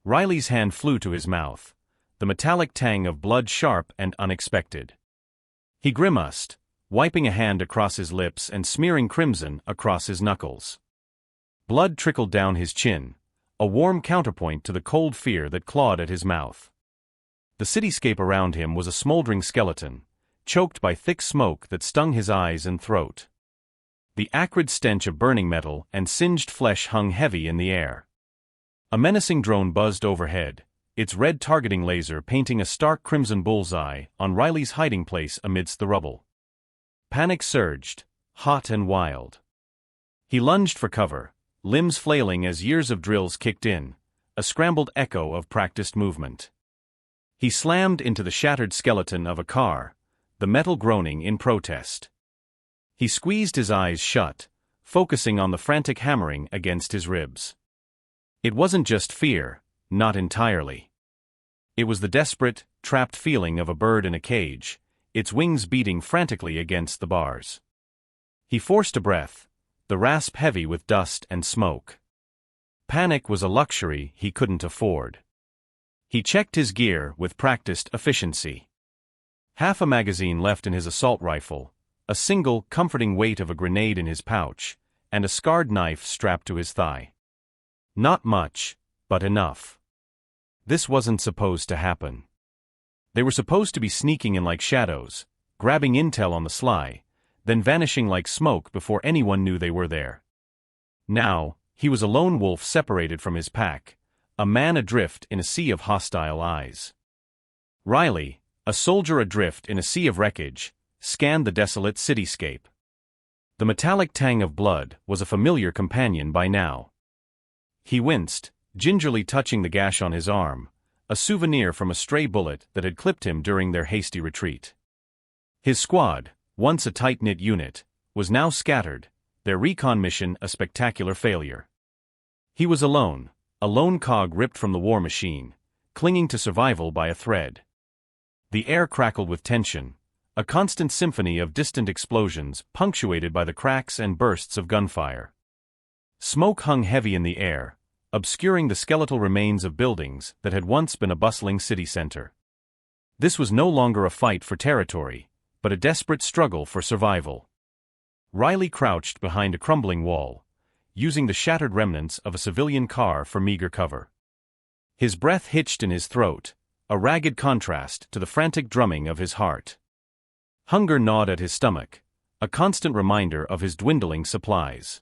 Riley's hand flew to his mouth, the metallic tang of blood sharp and unexpected. He grimaced, wiping a hand across his lips and smearing crimson across his knuckles. Blood trickled down his chin, a warm counterpoint to the cold fear that clawed at his mouth. The cityscape around him was a smoldering skeleton, choked by thick smoke that stung his eyes and throat. The acrid stench of burning metal and singed flesh hung heavy in the air. A menacing drone buzzed overhead, its red targeting laser painting a stark crimson bullseye on Riley's hiding place amidst the rubble. Panic surged, hot and wild. He lunged for cover, limbs flailing as years of drills kicked in, a scrambled echo of practiced movement. He slammed into the shattered skeleton of a car, the metal groaning in protest. He squeezed his eyes shut, focusing on the frantic hammering against his ribs. It wasn't just fear, not entirely. It was the desperate, trapped feeling of a bird in a cage, its wings beating frantically against the bars. He forced a breath, the rasp heavy with dust and smoke. Panic was a luxury he couldn't afford. He checked his gear with practiced efficiency. Half a magazine left in his assault rifle, a single, comforting weight of a grenade in his pouch, and a scarred knife strapped to his thigh. Not much, but enough. This wasn't supposed to happen. They were supposed to be sneaking in like shadows, grabbing intel on the sly, then vanishing like smoke before anyone knew they were there. Now, he was a lone wolf separated from his pack, a man adrift in a sea of hostile eyes. Riley, a soldier adrift in a sea of wreckage, scanned the desolate cityscape. The metallic tang of blood was a familiar companion by now. He winced, gingerly touching the gash on his arm, a souvenir from a stray bullet that had clipped him during their hasty retreat. His squad, once a tight-knit unit, was now scattered, their recon mission a spectacular failure. He was alone, a lone cog ripped from the war machine, clinging to survival by a thread. The air crackled with tension, a constant symphony of distant explosions punctuated by the cracks and bursts of gunfire. Smoke hung heavy in the air, obscuring the skeletal remains of buildings that had once been a bustling city center. This was no longer a fight for territory, but a desperate struggle for survival. Riley crouched behind a crumbling wall, using the shattered remnants of a civilian car for meager cover. His breath hitched in his throat, a ragged contrast to the frantic drumming of his heart. Hunger gnawed at his stomach, a constant reminder of his dwindling supplies.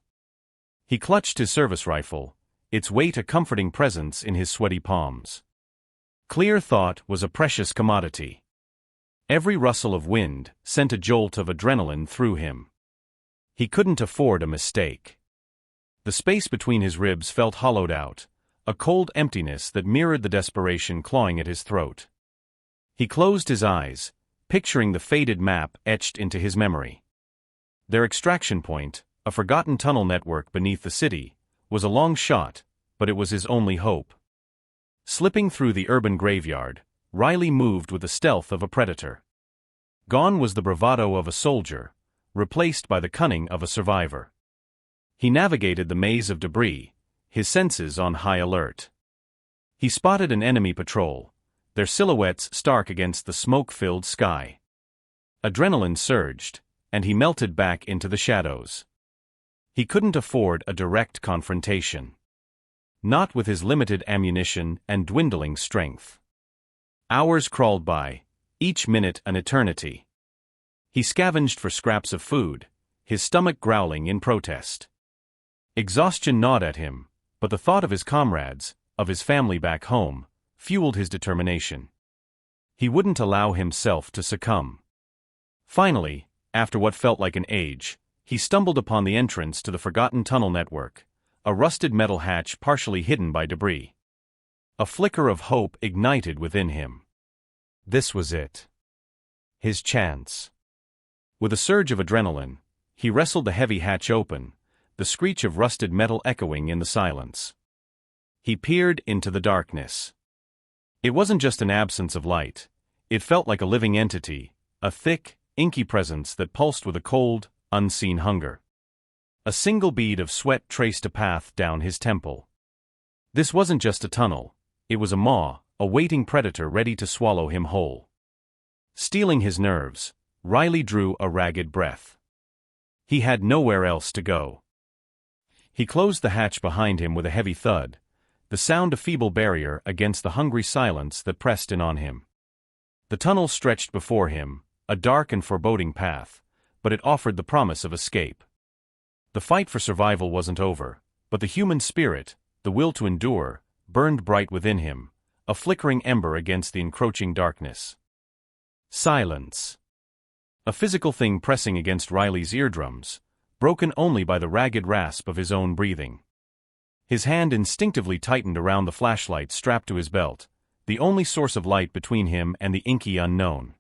He clutched his service rifle, its weight a comforting presence in his sweaty palms. Clear thought was a precious commodity. Every rustle of wind sent a jolt of adrenaline through him. He couldn't afford a mistake. The space between his ribs felt hollowed out, a cold emptiness that mirrored the desperation clawing at his throat. He closed his eyes, picturing the faded map etched into his memory. Their extraction point, a forgotten tunnel network beneath the city, was a long shot, but it was his only hope. Slipping through the urban graveyard, Riley moved with the stealth of a predator. Gone was the bravado of a soldier, replaced by the cunning of a survivor. He navigated the maze of debris, his senses on high alert. He spotted an enemy patrol, their silhouettes stark against the smoke-filled sky. Adrenaline surged, and he melted back into the shadows. He couldn't afford a direct confrontation. Not with his limited ammunition and dwindling strength. Hours crawled by, each minute an eternity. He scavenged for scraps of food, his stomach growling in protest. Exhaustion gnawed at him, but the thought of his comrades, of his family back home, fueled his determination. He wouldn't allow himself to succumb. Finally, after what felt like an age, he stumbled upon the entrance to the forgotten tunnel network, a rusted metal hatch partially hidden by debris. A flicker of hope ignited within him. This was it. His chance. With a surge of adrenaline, he wrestled the heavy hatch open, the screech of rusted metal echoing in the silence. He peered into the darkness. It wasn't just an absence of light, it felt like a living entity, a thick, inky presence that pulsed with a cold, unseen hunger. A single bead of sweat traced a path down his temple. This wasn't just a tunnel, It was a maw, a waiting predator ready to swallow him whole. Steeling his nerves, Riley drew a ragged breath. He had nowhere else to go. He closed the hatch behind him with a heavy thud, the sound a feeble barrier against the hungry silence that pressed in on him. The tunnel stretched before him, a dark and foreboding path, but it offered the promise of escape. The fight for survival wasn't over, but the human spirit, the will to endure, burned bright within him, a flickering ember against the encroaching darkness. Silence. A physical thing pressing against Riley's eardrums, broken only by the ragged rasp of his own breathing. His hand instinctively tightened around the flashlight strapped to his belt, the only source of light between him and the inky unknown.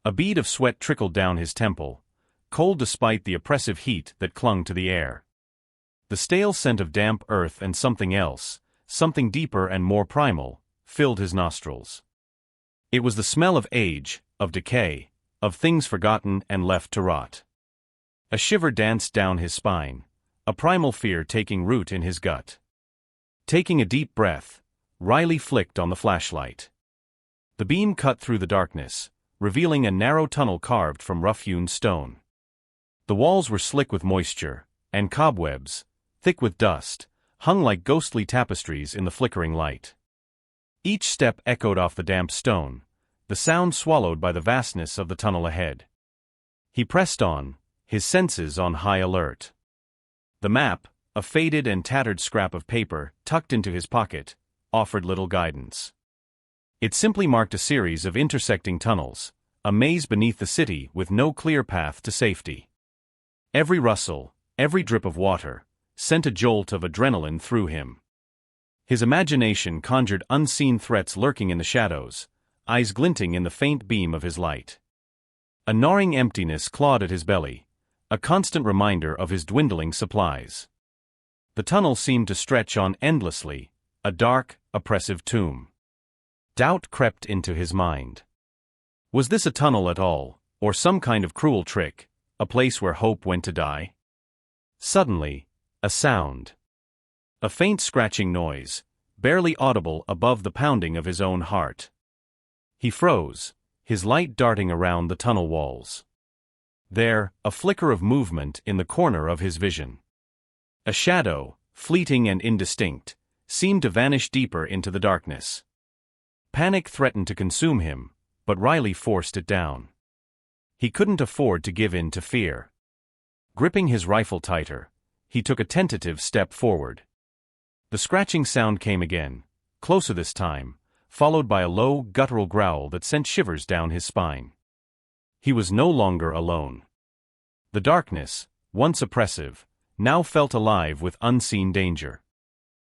A bead of sweat trickled down his temple, cold despite the oppressive heat that clung to the air. The stale scent of damp earth and something else, something deeper and more primal, filled his nostrils. It was the smell of age, of decay, of things forgotten and left to rot. A shiver danced down his spine, a primal fear taking root in his gut. Taking a deep breath, Riley flicked on the flashlight. The beam cut through the darkness, revealing a narrow tunnel carved from rough-hewn stone. The walls were slick with moisture, and cobwebs, thick with dust, hung like ghostly tapestries in the flickering light. Each step echoed off the damp stone, the sound swallowed by the vastness of the tunnel ahead. He pressed on, his senses on high alert. The map, a faded and tattered scrap of paper tucked into his pocket, offered little guidance. It simply marked a series of intersecting tunnels, a maze beneath the city with no clear path to safety. Every rustle, every drip of water, sent a jolt of adrenaline through him. His imagination conjured unseen threats lurking in the shadows, eyes glinting in the faint beam of his light. A gnawing emptiness clawed at his belly, a constant reminder of his dwindling supplies. The tunnel seemed to stretch on endlessly, a dark, oppressive tomb. Doubt crept into his mind. Was this a tunnel at all, or some kind of cruel trick, a place where hope went to die? Suddenly, a sound. A faint scratching noise, barely audible above the pounding of his own heart. He froze, his light darting around the tunnel walls. There, a flicker of movement in the corner of his vision. A shadow, fleeting and indistinct, seemed to vanish deeper into the darkness. Panic threatened to consume him, but Riley forced it down. He couldn't afford to give in to fear. Gripping his rifle tighter, he took a tentative step forward. The scratching sound came again, closer this time, followed by a low, guttural growl that sent shivers down his spine. He was no longer alone. The darkness, once oppressive, now felt alive with unseen danger.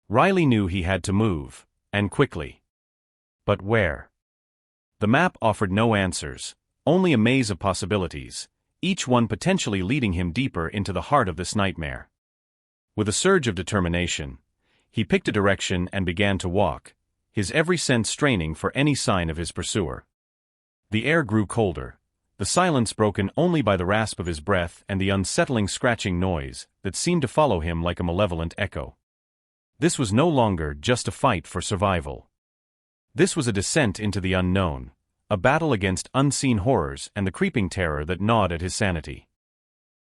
Riley knew he had to move, and quickly. But where? The map offered no answers, only a maze of possibilities, each one potentially leading him deeper into the heart of this nightmare. With a surge of determination, he picked a direction and began to walk, his every sense straining for any sign of his pursuer. The air grew colder, the silence broken only by the rasp of his breath and the unsettling scratching noise that seemed to follow him like a malevolent echo. This was no longer just a fight for survival. This was a descent into the unknown, a battle against unseen horrors and the creeping terror that gnawed at his sanity.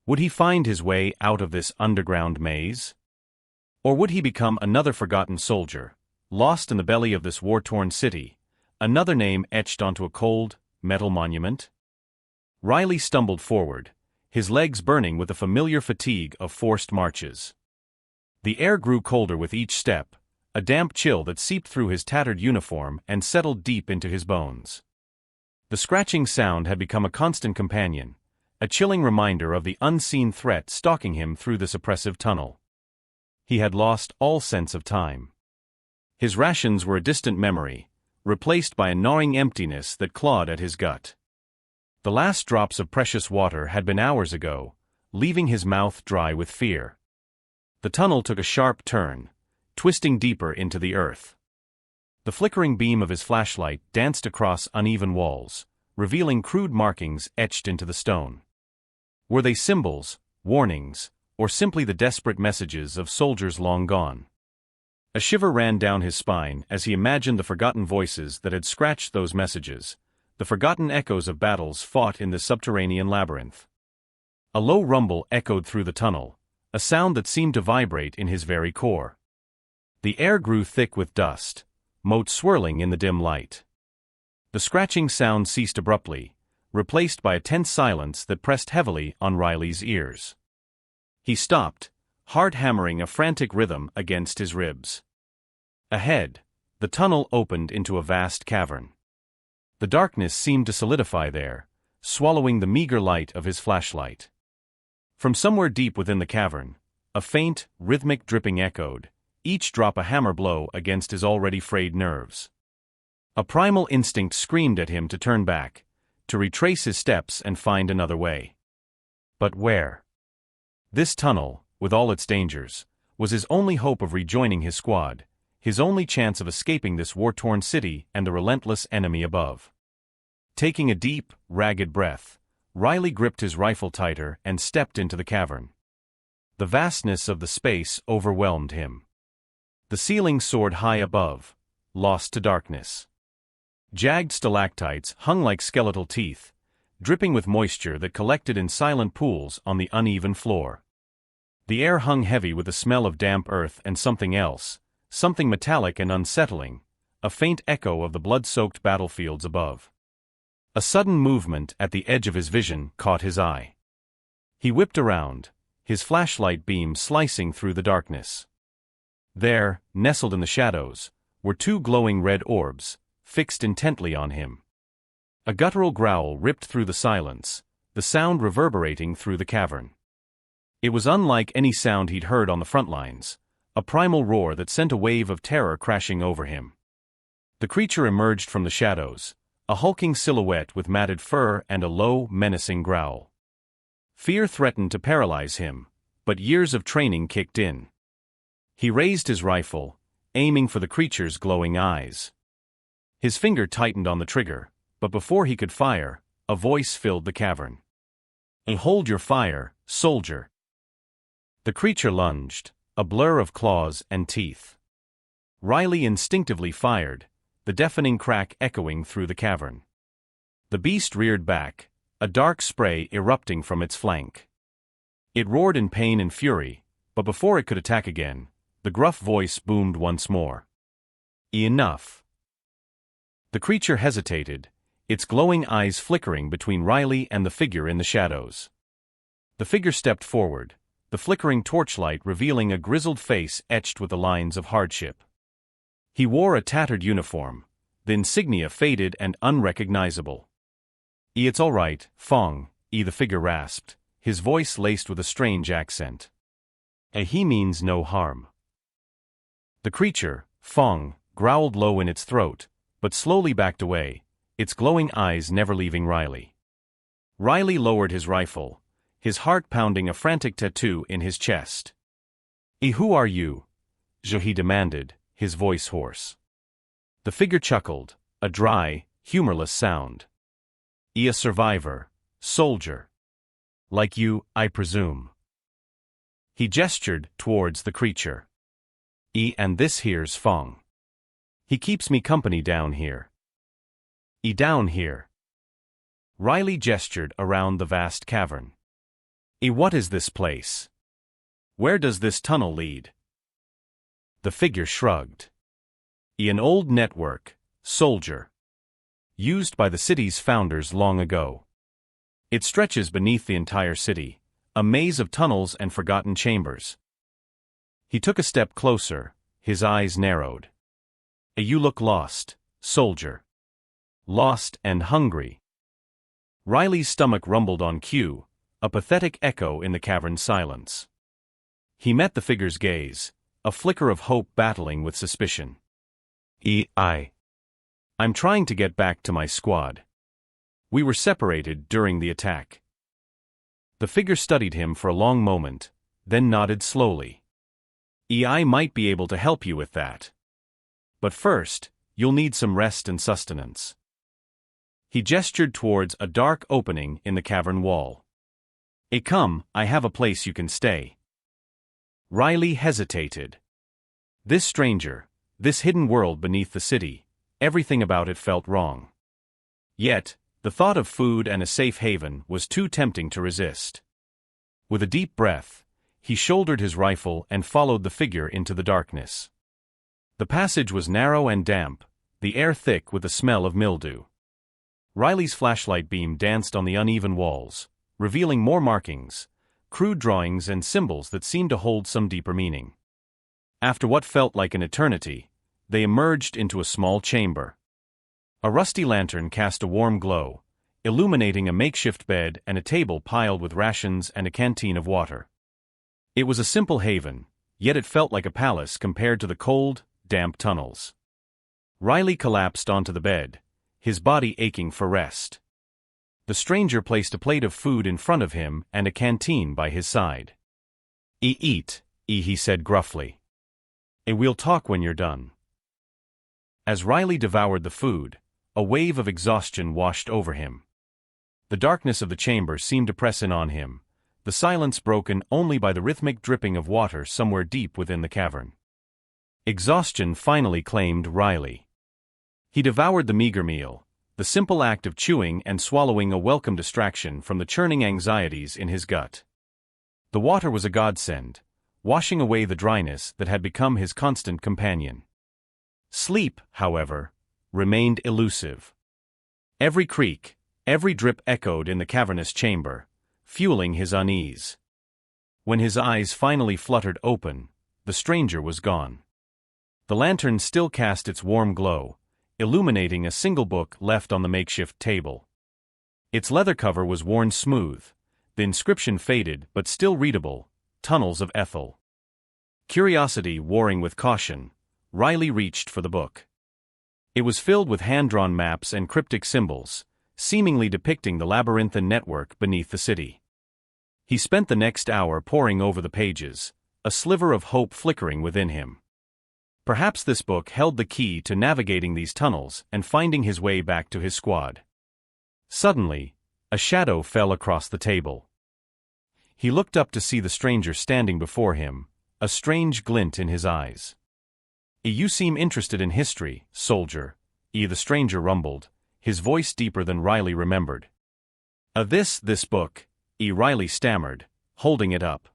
Would he find his way out of this underground maze? Or would he become another forgotten soldier, lost in the belly of this war-torn city, another name etched onto a cold, metal monument? Riley stumbled forward, his legs burning with the familiar fatigue of forced marches. The air grew colder with each step, a damp chill that seeped through his tattered uniform and settled deep into his bones. The scratching sound had become a constant companion, a chilling reminder of the unseen threat stalking him through this oppressive tunnel. He had lost all sense of time. His rations were a distant memory, replaced by a gnawing emptiness that clawed at his gut. The last drops of precious water had been hours ago, leaving his mouth dry with fear. The tunnel took a sharp turn, twisting deeper into the earth. The flickering beam of his flashlight danced across uneven walls, revealing crude markings etched into the stone. Were they symbols, warnings, or simply the desperate messages of soldiers long gone? A shiver ran down his spine as he imagined the forgotten voices that had scratched those messages, the forgotten echoes of battles fought in this subterranean labyrinth. A low rumble echoed through the tunnel, a sound that seemed to vibrate in his very core. The air grew thick with dust, motes swirling in the dim light. The scratching sound ceased abruptly, replaced by a tense silence that pressed heavily on Riley's ears. He stopped, heart hammering a frantic rhythm against his ribs. Ahead, the tunnel opened into a vast cavern. The darkness seemed to solidify there, swallowing the meager light of his flashlight. From somewhere deep within the cavern, a faint, rhythmic dripping echoed, each drop a hammer blow against his already frayed nerves. A primal instinct screamed at him to turn back, to retrace his steps and find another way. But where? This tunnel, with all its dangers, was his only hope of rejoining his squad, his only chance of escaping this war-torn city and the relentless enemy above. Taking a deep, ragged breath, Riley gripped his rifle tighter and stepped into the cavern. The vastness of the space overwhelmed him. The ceiling soared high above, lost to darkness. Jagged stalactites hung like skeletal teeth, dripping with moisture that collected in silent pools on the uneven floor. The air hung heavy with the smell of damp earth and something else, something metallic and unsettling, a faint echo of the blood-soaked battlefields above. A sudden movement at the edge of his vision caught his eye. He whipped around, his flashlight beam slicing through the darkness. There, nestled in the shadows, were two glowing red orbs, fixed intently on him. A guttural growl ripped through the silence, the sound reverberating through the cavern. It was unlike any sound he'd heard on the front lines, a primal roar that sent a wave of terror crashing over him. The creature emerged from the shadows, a hulking silhouette with matted fur and a low, menacing growl. Fear threatened to paralyze him, but years of training kicked in. He raised his rifle, aiming for the creature's glowing eyes. His finger tightened on the trigger, but before he could fire, a voice filled the cavern. "Hold your fire, soldier." The creature lunged, a blur of claws and teeth. Riley instinctively fired, the deafening crack echoing through the cavern. The beast reared back, a dark spray erupting from its flank. It roared in pain and fury, but before it could attack again, the gruff voice boomed once more. "Enough." The creature hesitated, its glowing eyes flickering between Riley and the figure in the shadows. The figure stepped forward, the flickering torchlight revealing a grizzled face etched with the lines of hardship. He wore a tattered uniform, the insignia faded and unrecognizable. "It's all right, Fong," the figure rasped, his voice laced with a strange accent. "He means no harm." The creature, Fong, growled low in its throat, but slowly backed away, its glowing eyes never leaving Riley. Riley lowered his rifle, his heart pounding a frantic tattoo in his chest. "Who are you?" he demanded, his voice hoarse. The figure chuckled, a dry, humorless sound. "A survivor, soldier. Like you, I presume." He gestured towards the creature. "And this here's Fong. He keeps me company down here." Down here." Riley gestured around the vast cavern. What is this place? Where does this tunnel lead?" The figure shrugged. "An old network, soldier. Used by the city's founders long ago. It stretches beneath the entire city, a maze of tunnels and forgotten chambers." He took a step closer, his eyes narrowed. "You look lost, soldier. Lost and hungry." Riley's stomach rumbled on cue, a pathetic echo in the cavern's silence. He met the figure's gaze, a flicker of hope battling with suspicion. I'm trying to get back to my squad. We were separated during the attack." The figure studied him for a long moment, then nodded slowly. "I might be able to help you with that. But first, you'll need some rest and sustenance." He gestured towards a dark opening in the cavern wall. Come, I have a place you can stay." Riley hesitated. This stranger, this hidden world beneath the city, everything about it felt wrong. Yet, the thought of food and a safe haven was too tempting to resist. With a deep breath, he shouldered his rifle and followed the figure into the darkness. The passage was narrow and damp, the air thick with the smell of mildew. Riley's flashlight beam danced on the uneven walls, revealing more markings, crude drawings and symbols that seemed to hold some deeper meaning. After what felt like an eternity, they emerged into a small chamber. A rusty lantern cast a warm glow, illuminating a makeshift bed and a table piled with rations and a canteen of water. It was a simple haven, yet it felt like a palace compared to the cold, damp tunnels. Riley collapsed onto the bed, his body aching for rest. The stranger placed a plate of food in front of him and a canteen by his side. Eat, he said gruffly. And we'll talk when you're done. As Riley devoured the food, a wave of exhaustion washed over him. The darkness of the chamber seemed to press in on him, the silence broken only by the rhythmic dripping of water somewhere deep within the cavern. Exhaustion finally claimed Riley. He devoured the meager meal, the simple act of chewing and swallowing a welcome distraction from the churning anxieties in his gut. The water was a godsend, washing away the dryness that had become his constant companion. Sleep, however, remained elusive. Every creak, every drip echoed in the cavernous chamber, fueling his unease. When his eyes finally fluttered open, the stranger was gone. The lantern still cast its warm glow, illuminating a single book left on the makeshift table. Its leather cover was worn smooth, the inscription faded but still readable, Tunnels of Ethel. Curiosity warring with caution, Riley reached for the book. It was filled with hand-drawn maps and cryptic symbols, seemingly depicting the labyrinthine network beneath the city. He spent the next hour poring over the pages, a sliver of hope flickering within him. Perhaps this book held the key to navigating these tunnels and finding his way back to his squad. Suddenly, a shadow fell across the table. He looked up to see the stranger standing before him, a strange glint in his eyes. You seem interested in history, soldier, the stranger rumbled, his voice deeper than Riley remembered. This book, Riley stammered, holding it up.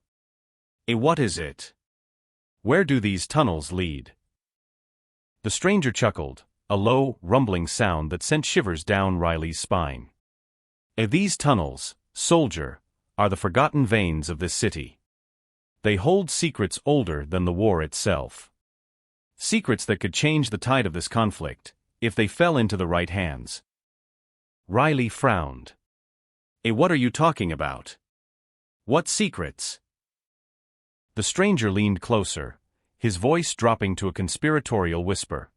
What is it? Where do these tunnels lead? The stranger chuckled, a low, rumbling sound that sent shivers down Riley's spine. These tunnels, soldier, are the forgotten veins of this city. They hold secrets older than the war itself. Secrets that could change the tide of this conflict, if they fell into the right hands. Riley frowned. What are you talking about? What secrets? The stranger leaned closer, his voice dropping to a conspiratorial whisper.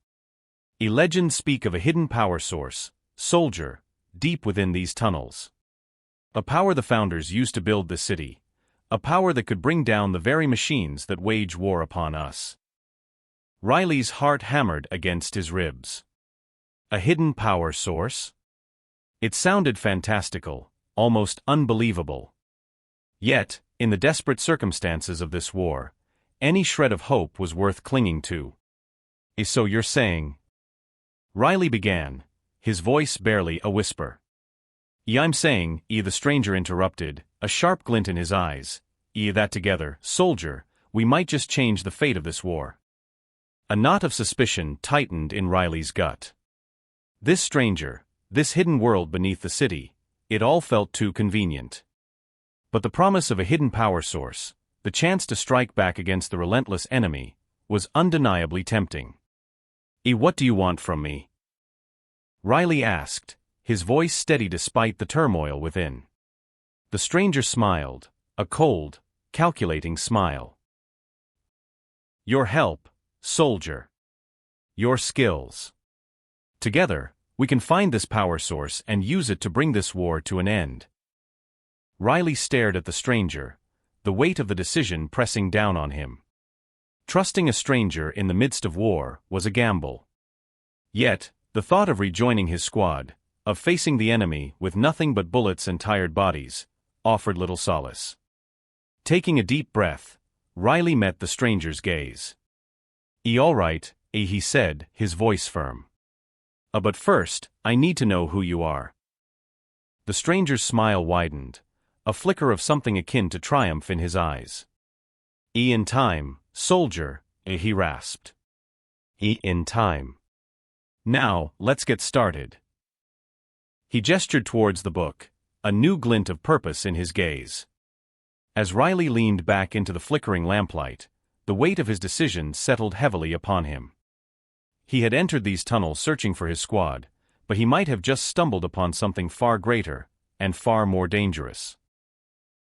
Legends speak of a hidden power source, soldier, deep within these tunnels. A power the founders used to build this city, a power that could bring down the very machines that wage war upon us. Riley's heart hammered against his ribs. A hidden power source? It sounded fantastical, almost unbelievable. Yet, in the desperate circumstances of this war, any shred of hope was worth clinging to. So you're saying? Riley began, his voice barely a whisper. I'm saying, the stranger interrupted, a sharp glint in his eyes, that together, soldier, we might just change the fate of this war. A knot of suspicion tightened in Riley's gut. This stranger, this hidden world beneath the city, it all felt too convenient. But the promise of a hidden power source, the chance to strike back against the relentless enemy, was undeniably tempting. What do you want from me? Riley asked, his voice steady despite the turmoil within. The stranger smiled, a cold, calculating smile. Your help, soldier. Your skills. Together, we can find this power source and use it to bring this war to an end. Riley stared at the stranger, the weight of the decision pressing down on him. Trusting a stranger in the midst of war was a gamble. Yet, the thought of rejoining his squad, of facing the enemy with nothing but bullets and tired bodies, offered little solace. Taking a deep breath, Riley met the stranger's gaze. All right, he said, his voice firm. But first, I need to know who you are. The stranger's smile widened, a flicker of something akin to triumph in his eyes. In time, soldier, he rasped. In time. Now, let's get started. He gestured towards the book, a new glint of purpose in his gaze. As Riley leaned back into the flickering lamplight, the weight of his decision settled heavily upon him. He had entered these tunnels searching for his squad, but he might have just stumbled upon something far greater, and far more dangerous.